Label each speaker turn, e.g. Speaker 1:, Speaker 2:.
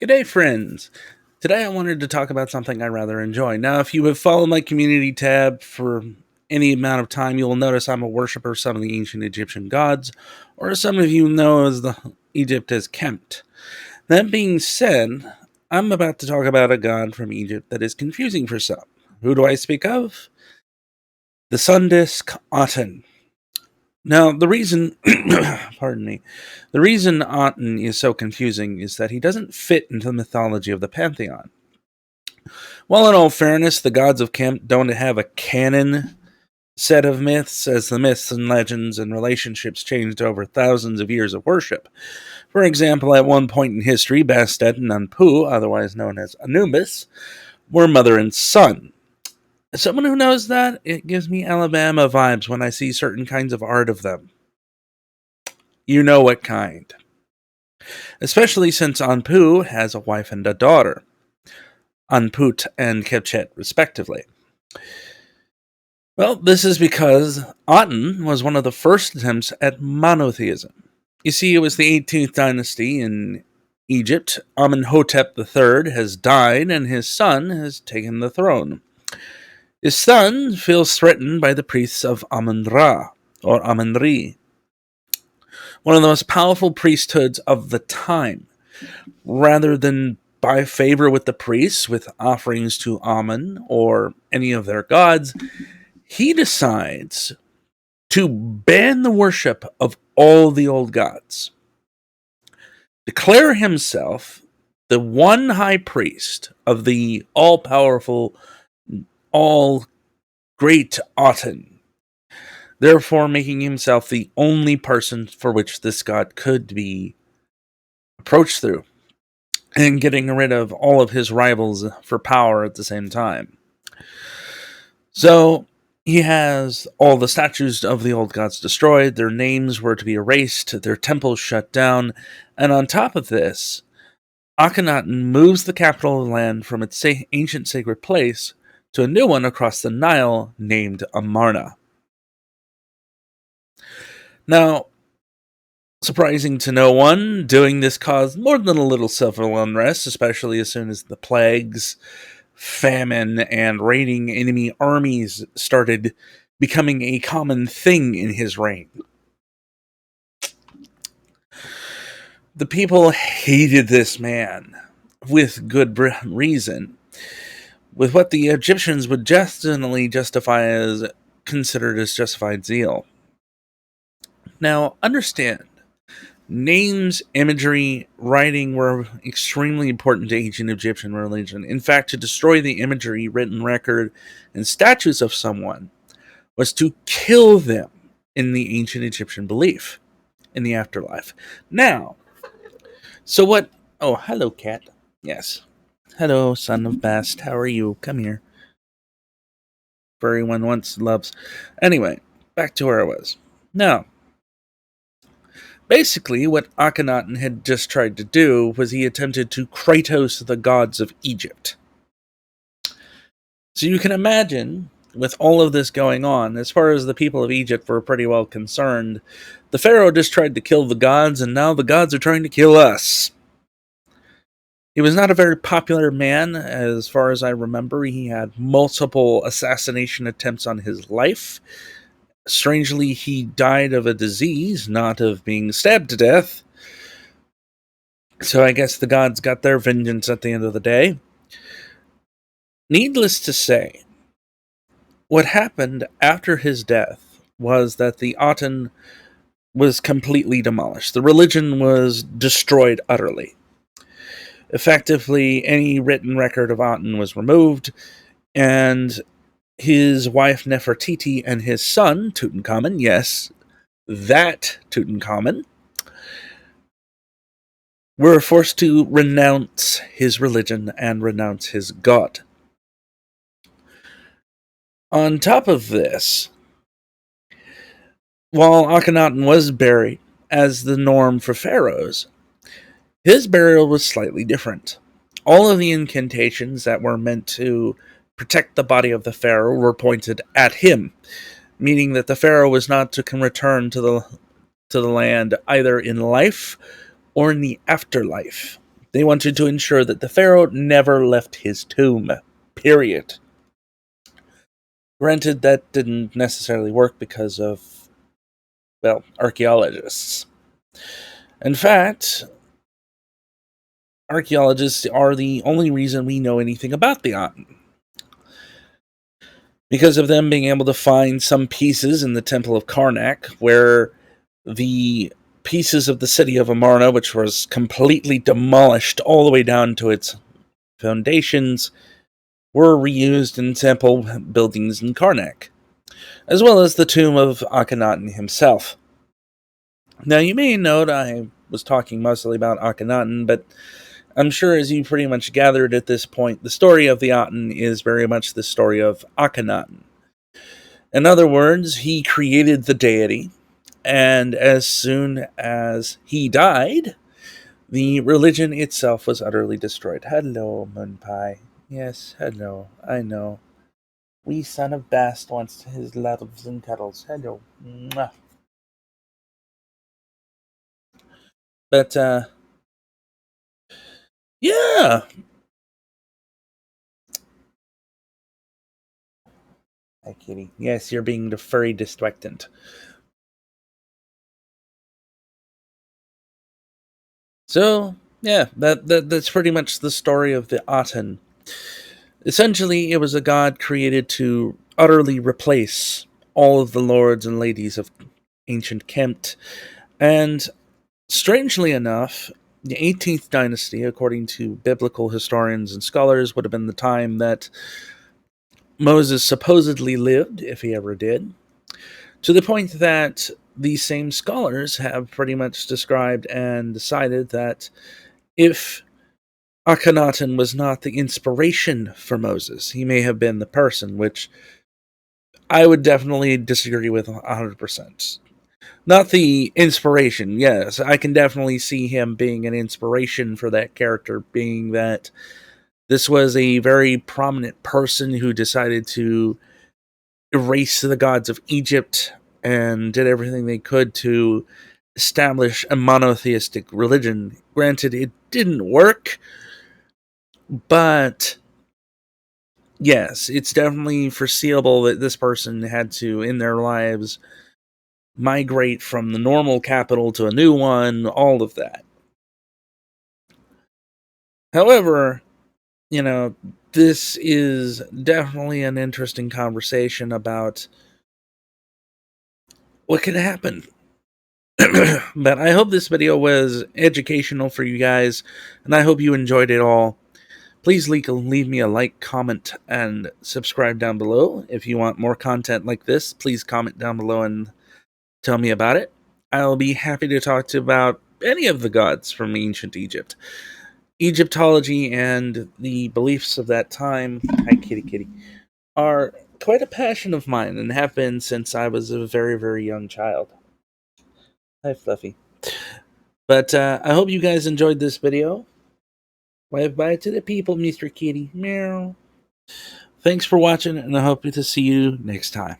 Speaker 1: G'day, friends. Today I wanted to talk about something I rather enjoy. Now, if you have followed my community tab for any amount of time, you will notice I'm a worshiper of some of the ancient Egyptian gods, or as some of you know as the Egypt as Kemt. That being said, I'm about to talk about a god from Egypt that is confusing for some. Who do I speak of? The sun disk Aten. Now, the reason, pardon me, the reason Aten is so confusing is that he doesn't fit into the mythology of the pantheon. While in all fairness, the gods of Kemp don't have a canon set of myths, as the myths and legends and relationships changed over thousands of years of worship. For example, at one point in history, Bastet and Anpu, otherwise known as Anubis, were mother and son. As someone who knows that, it gives me Alabama vibes when I see certain kinds of art of them. You know what kind. Especially since Anpu has a wife and a daughter, Anput and Kepchet, respectively. Well, this is because Aten was one of the first attempts at monotheism. You see, it was the 18th dynasty in Egypt. Amenhotep III has died, and his son has taken the throne. His son feels threatened by the priests of Amun-Ra, or Amun-Ri, one of the most powerful priesthoods of the time. Rather than buy favor with the priests with offerings to Amun or any of their gods, he decides to ban the worship of all the old gods, declare himself the one high priest of the all-powerful, all-great Aten, therefore making himself the only person for which this god could be approached through, and getting rid of all of his rivals for power at the same time. So, he has all the statues of the old gods destroyed, their names were to be erased, their temples shut down, and on top of this, Akhenaten moves the capital of the land from its ancient sacred place to a new one across the Nile named Amarna. Now, surprising to no one, doing this caused more than a little civil unrest, especially as soon as the plagues, famine, and raiding enemy armies started becoming a common thing in his reign. The people hated this man, with good reason, with what the Egyptians would definitely justify as considered as justified zeal. Now, understand, names, imagery, writing were extremely important to ancient Egyptian religion. In fact, to destroy the imagery, written record, and statues of someone was to kill them in the ancient Egyptian belief in the afterlife. Now, so what? Oh, hello, cat. Yes. Hello, son of Bast. How are you? Come here. Furry one once loves. Anyway, back to where I was. Now, basically, what Akhenaten had just tried to do was he attempted to Kratos the gods of Egypt. So you can imagine, with all of this going on, as far as the people of Egypt were pretty well concerned, the pharaoh just tried to kill the gods, and now the gods are trying to kill us. He was not a very popular man, as far as I remember. He had multiple assassination attempts on his life. Strangely, he died of a disease, not of being stabbed to death. So I guess the gods got their vengeance at the end of the day. Needless to say, what happened after his death was that the Aten was completely demolished. The religion was destroyed utterly. Effectively, any written record of Aten was removed, and his wife Nefertiti and his son, Tutankhamun, yes, that Tutankhamun, were forced to renounce his religion and renounce his god. On top of this, while Akhenaten was buried as the norm for pharaohs, his burial was slightly different. All of the incantations that were meant to protect the body of the pharaoh were pointed at him, meaning that the pharaoh was not to return to the land either in life or in the afterlife. They wanted to ensure that the pharaoh never left his tomb. Period. Granted, that didn't necessarily work because of, well, archaeologists. In fact, archaeologists are the only reason we know anything about the Aten. Because of them being able to find some pieces in the Temple of Karnak, where the pieces of the city of Amarna, which was completely demolished all the way down to its foundations, were reused in temple buildings in Karnak, as well as the tomb of Akhenaten himself. Now, you may note I was talking mostly about Akhenaten, but I'm sure as you pretty much gathered at this point, the story of the Aten is very much the story of Akhenaten. In other words, he created the deity, and as soon as he died, the religion itself was utterly destroyed. Hello, Moonpie. Yes, hello. I know. Wee son of Bast wants his loves and cuddles. Hello. Mwah. But, yeah. Hi, kitty. Yes, you're being the furry distractant. So, yeah, that's pretty much the story of the Aten. Essentially, it was a god created to utterly replace all of the lords and ladies of ancient Kemet. And strangely enough, the 18th dynasty, according to biblical historians and scholars, would have been the time that Moses supposedly lived, if he ever did, to the point that these same scholars have pretty much described and decided that if Akhenaten was not the inspiration for Moses, he may have been the person, which I would definitely disagree with 100%. Not the inspiration, yes. I can definitely see him being an inspiration for that character, being that this was a very prominent person who decided to erase the gods of Egypt and did everything they could to establish a monotheistic religion. Granted, it didn't work, but yes, it's definitely foreseeable that this person had to, in their lives, migrate from the normal capital to a new one, all of that. However, this is definitely an interesting conversation about what could happen. But I hope this video was educational for you guys, and I hope you enjoyed it all. Please leave me a like, comment, and subscribe down below. If you want more content like this, please comment down below and tell me about it. I'll be happy to talk to about any of the gods from ancient Egypt. Egyptology and the beliefs of that time, hi kitty kitty, are quite a passion of mine and have been since I was a very, very young child. Hi Fluffy. But I hope you guys enjoyed this video. Wave bye to the people, Mr. Kitty. Meow. Thanks for watching, and I hope to see you next time.